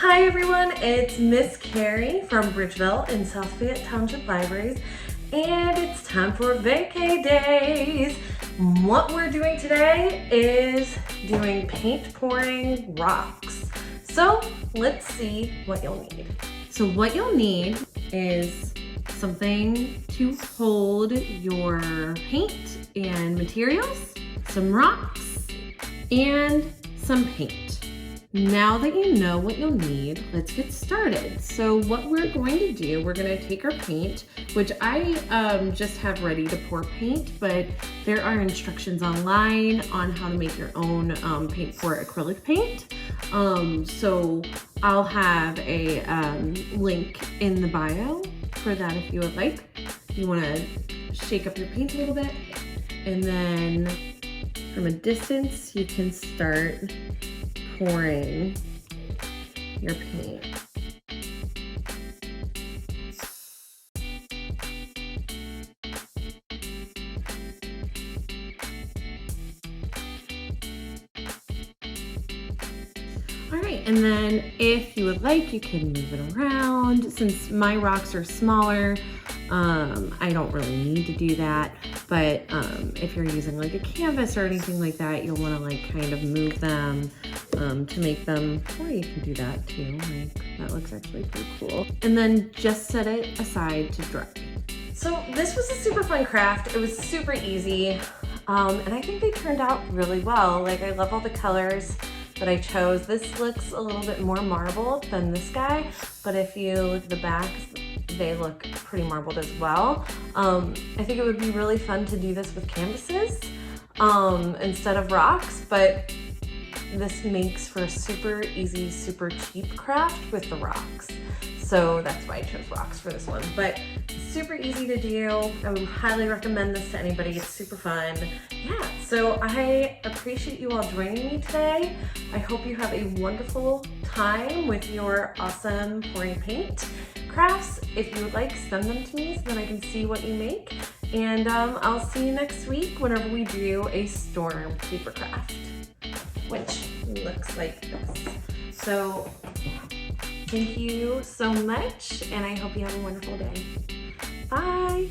Hi everyone, it's Miss Carrie from Bridgeville in South Fayette Township Libraries, and it's time for Vacay Days. What we're doing today is doing paint pouring rocks. So let's see what you'll need. So what you'll need is something to hold your paint and materials, some rocks, and some paint. Now that you know what you'll need, let's get started. So what we're going to do, we're going to take our paint, which I just have ready to pour paint, but there are instructions online on how to make your own paint pour acrylic paint. So I'll have a link in the bio for that if you would like. You want to shake up your paint a little bit, and then from a distance you can start pouring your paint. All right, and then if you would like, you can move it around. Since my rocks are smaller, I don't really need to do that, but if you're using like a canvas or anything like that, you'll want to like kind of move them to make them, or you can do that too. Like, that looks actually pretty cool. And then just set it aside to dry. So this was a super fun craft. It was super easy, and I think they turned out really well. Like, I love all the colors that I chose. This looks a little bit more marbled than this guy, but if you look at the backs, they look pretty marbled as well. I think it would be really fun to do this with canvases instead of rocks, but this makes for a super easy, super cheap craft with the rocks. So that's why I chose rocks for this one. But super easy to do. I would highly recommend this to anybody. It's super fun. Yeah, so I appreciate you all joining me today. I hope you have a wonderful time with your awesome pouring paint crafts. If you would like, send them to me so that I can see what you make. And I'll see you next week whenever we do a storm paper craft, which looks like this. So thank you so much, and I hope you have a wonderful day. Bye.